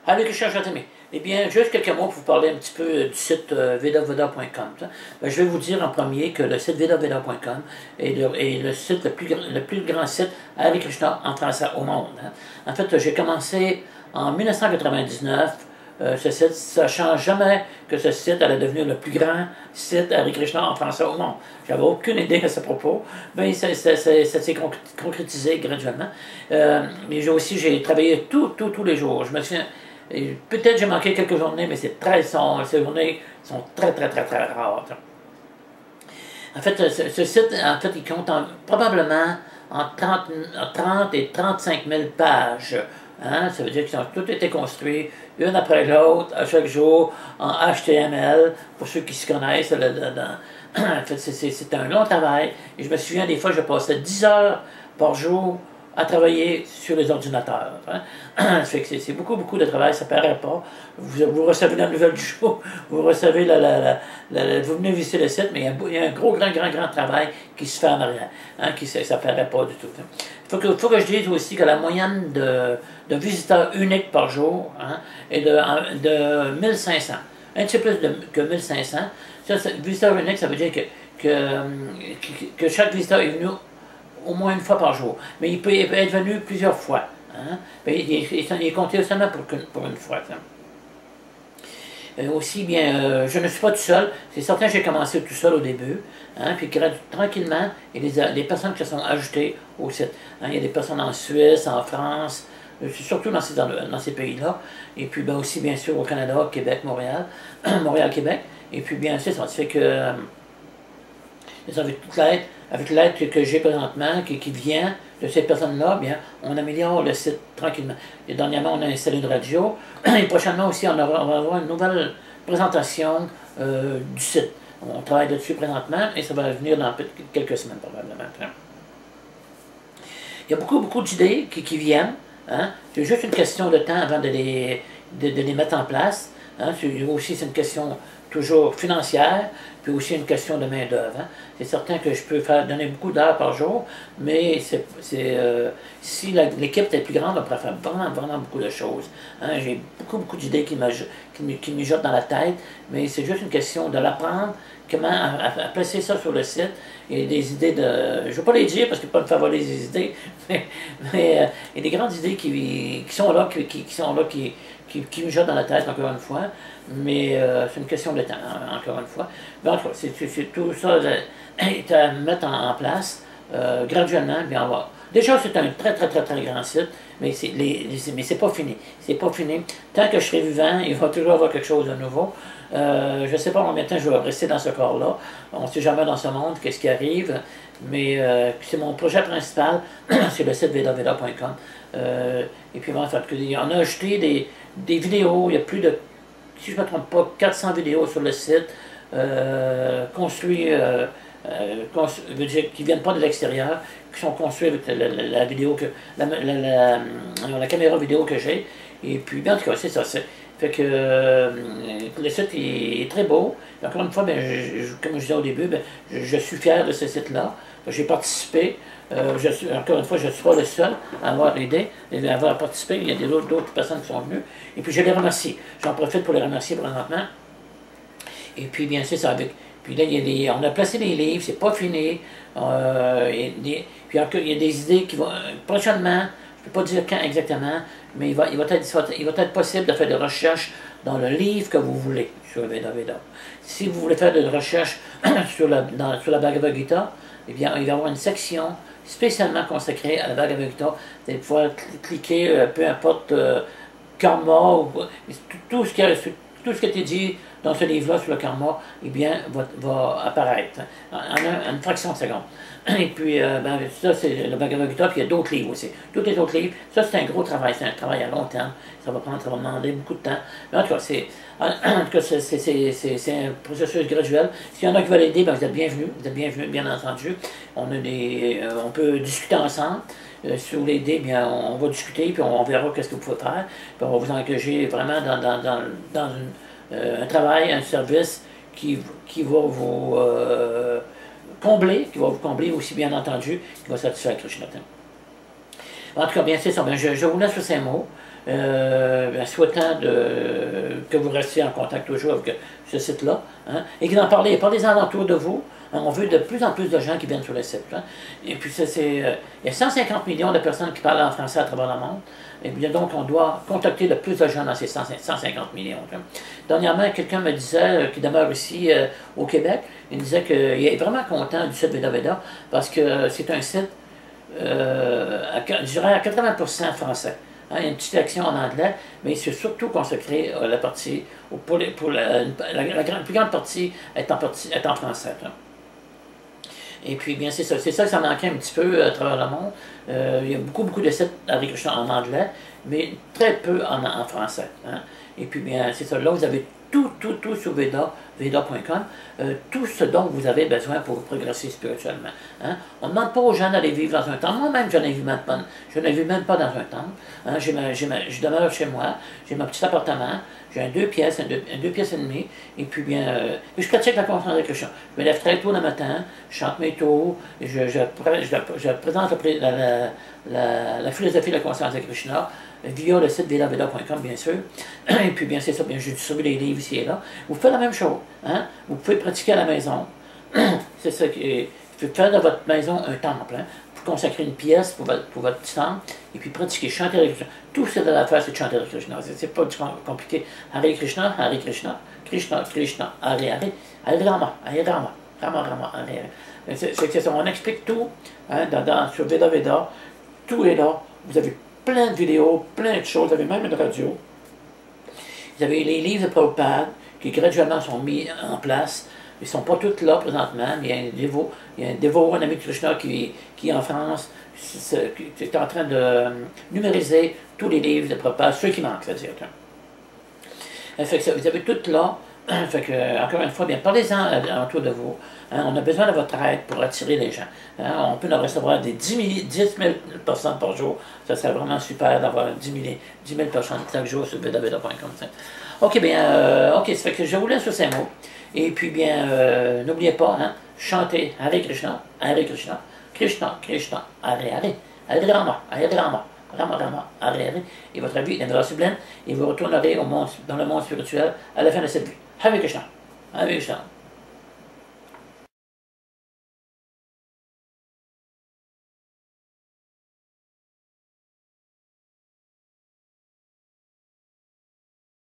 Avec Richard Chatham. Eh bien, juste quelques mots pour vous parler un petit peu du site vedaveda.com. Je vais vous dire en premier que le site vedaveda.com est le site le plus grand site Hare Krishna en français au monde. En fait, j'ai commencé en 1999 ce site, sachant jamais que ce site allait devenir le plus grand site Hare Krishna en français au monde. J'avais aucune idée à ce propos, mais ça s'est concrétisé graduellement. Mais j'ai travaillé tous les jours. Je me souviens, peut-être j'ai manqué quelques journées, mais ces journées sont très rares. En fait, ce site, il compte probablement en 30 et 35 000 pages. Ça veut dire qu'ils ont tous été construits, une après l'autre, à chaque jour, en HTML, pour ceux qui se connaissent. En fait, c'est un long travail. Et je me souviens, des fois, je passais 10 heures par jour à travailler sur les ordinateurs. C'est beaucoup de travail, ça ne paraît pas. Vous recevez la nouvelle du jour, vous recevez vous venez visiter le site, mais il y a un grand travail qui se fait en arrière, ça ne paraît pas du tout. Il faut que je dise aussi que la moyenne de visiteurs uniques par jour est de 1500. Un petit peu plus que 1500. Visiteur unique, ça veut dire que chaque visiteur est venu au moins une fois par jour. Mais il peut être venu plusieurs fois. Il est compté seulement pour une fois. Aussi bien, je ne suis pas tout seul. C'est certain que j'ai commencé tout seul au début. Puis tranquillement, il y a des personnes qui se sont ajoutées au site. Il y a des personnes en Suisse, en France, surtout dans ces pays-là. Et puis aussi, bien sûr, au Canada, Québec, Montréal, Montréal-Québec. Et puis, bien sûr, ça fait que avec l'aide que j'ai présentement, qui vient de ces personnes-là, bien, on améliore le site tranquillement. Et dernièrement, on a installé une radio. Et prochainement aussi, on va avoir une nouvelle présentation du site. On travaille dessus présentement et ça va venir dans quelques semaines probablement. Il y a beaucoup d'idées qui viennent. C'est juste une question de temps avant de les mettre en place. Aussi, c'est une question toujours financière, puis aussi une question de main-d'œuvre. C'est certain que je peux donner beaucoup d'heures par jour, mais si l'équipe était plus grande, on pourrait faire vraiment beaucoup de choses. J'ai beaucoup d'idées qui mijotent dans la tête, mais c'est juste une question de l'apprendre, comment à placer ça sur le site, et des idées je ne veux pas les dire parce que pas me faire voler des idées, mais il y a des grandes idées qui sont là, qui mijotent dans la tête, encore une fois, mais c'est une question de temps, encore une fois. Mais en tout cas, c'est tout ça est à mettre en place graduellement, bien on va. Déjà, c'est un très grand site, mais c'est pas fini. C'est pas fini. Tant que je serai vivant, il va toujours y avoir quelque chose de nouveau. Je ne sais pas combien de temps je vais rester dans ce corps-là. On ne sait jamais dans ce monde qu'est-ce qui arrive, mais c'est mon projet principal, c'est le site vedaveda.com. Et puis, en fait, on a ajouté des vidéos, il y a plus de, si je ne me trompe pas, 400 vidéos sur le site, construits, qui ne viennent pas de l'extérieur, qui sont construits avec la vidéo la caméra vidéo que j'ai. Et puis, bien, en tout cas, c'est ça. Fait que le site est très beau. Et encore une fois, comme je disais au début, je suis fier de ce site-là. J'ai participé. Encore une fois, je ne suis pas le seul à avoir aidé, à avoir participé. Il y a d'autres personnes qui sont venues. Et puis, je les remercie. J'en profite pour les remercier présentement. Et puis, bien sûr, puis là, on a placé des livres, c'est pas fini. Puis encore, il y a des idées qui vont. Prochainement, je ne peux pas dire quand exactement, mais il va être possible de faire des recherches dans le livre que vous voulez sur Vedaveda. Si vous voulez faire des recherches sur la Bhagavad Gita, eh bien, il va y avoir une section spécialement consacrée à la Bhagavad Gita. Vous allez pouvoir cliquer, peu importe, karma, tout ce qui a été dit dans ce livre-là sur le karma, eh bien, va apparaître en une fraction de seconde. Et puis, ça, c'est le Bhagavad Gita, puis il y a d'autres livres aussi. Tous les autres livres, ça, c'est un gros travail, c'est un travail à long terme. Ça va demander beaucoup de temps. Mais en tout cas, c'est un processus graduel. S'il y en a qui veulent aider, vous êtes bienvenus, bien entendu. On peut discuter ensemble. Si vous voulez aider, bien, on va discuter, puis on verra qu'est-ce que vous pouvez faire. Puis on va vous engager vraiment dans un travail, un service qui va vous combler aussi, bien entendu, qui va satisfaire Krishna. En tout cas, bien, c'est ça. Je vous laisse sur ces mots. souhaitant que vous restiez en contact toujours avec ce site-là, hein, et que d'en parler, parlez-en autour de vous. Hein, on veut de plus en plus de gens qui viennent sur le site. Hein. Et puis, il y a 150 millions de personnes qui parlent en français à travers le monde. Et bien donc, on doit contacter le plus de gens dans ces 150 millions. Hein. Dernièrement, quelqu'un me disait, qui demeure ici au Québec, il disait qu'il est vraiment content du site VedaVeda parce que c'est un site, je dirais à 80% français. Hein, il y a une petite action en anglais, mais c'est surtout consacré à la partie, la plus grande partie est en français. Hein. Et puis, bien, c'est ça que ça manquait un petit peu à travers le monde. Il y a beaucoup de sites Hare Krishna en anglais, mais très peu en français. Hein. Et puis, bien, c'est ça. Là, vous avez tout sur veda.com, tout ce dont vous avez besoin pour progresser spirituellement. Hein. On ne demande pas aux gens d'aller vivre dans un temple. Moi-même, je ne vis même pas dans un temple. Hein. Je demeure chez moi, j'ai mon petit appartement, j'ai un 2 pièces, un 2 pièces et demie, et puis bien, je pratique la conscience Hare Krishna. Je me lève très tôt le matin, je chante mes tours, je présente la philosophie de la conscience Hare Krishna, via le site vedaveda.com, bien sûr. Et puis, bien, c'est ça, bien, je distribue les livres ici et là. Vous faites la même chose. Hein? Vous pouvez pratiquer à la maison. C'est ça qui vous pouvez faire de votre maison un temple. Hein? Vous consacrez une pièce pour votre petit temple, et puis pratiquer, chanter Hare Krishna. Tout ce que vous avez à faire, c'est de chanter Hare Krishna. C'est pas du compliqué. Hare Krishna, Hare Krishna, Krishna, Krishna, Hare Hare, Hare Rama, Hare Rama, Rama Rama, Hare Hare. C'est ça, on explique tout hein, sur VedaVeda. Tout est là. Vous avez plein de vidéos, plein de choses. Vous avez même une radio. Vous avez les livres de Prabhupada qui graduellement sont mis en place. Ils ne sont pas tous là présentement, mais il y a un dévot, un ami de Krishna qui est en France, qui est en train de numériser tous les livres de Prabhupada, ceux qui manquent, c'est-à-dire. Fait que vous avez tout là. Fait que, encore une fois, bien, parlez-en autour de vous. Hein, on a besoin de votre aide pour attirer les gens. Hein, on peut en recevoir des 10 000 personnes par jour. Ça serait vraiment super d'avoir 10 000 personnes chaque jour sur vedaveda.com. OK, bien, OK, ça fait que je vous laisse sur ces mots. Et puis, bien, n'oubliez pas, hein, chantez Hare Krishna, Hare Krishna, Krishna, Krishna, Hare Hare, Hare Rama, Hare Rama, Rama Rama, Hare Hare, et votre vie deviendra sublime, et vous retournerez dans le monde spirituel à la fin de cette vie. Hare Krishna, Hare Krishna.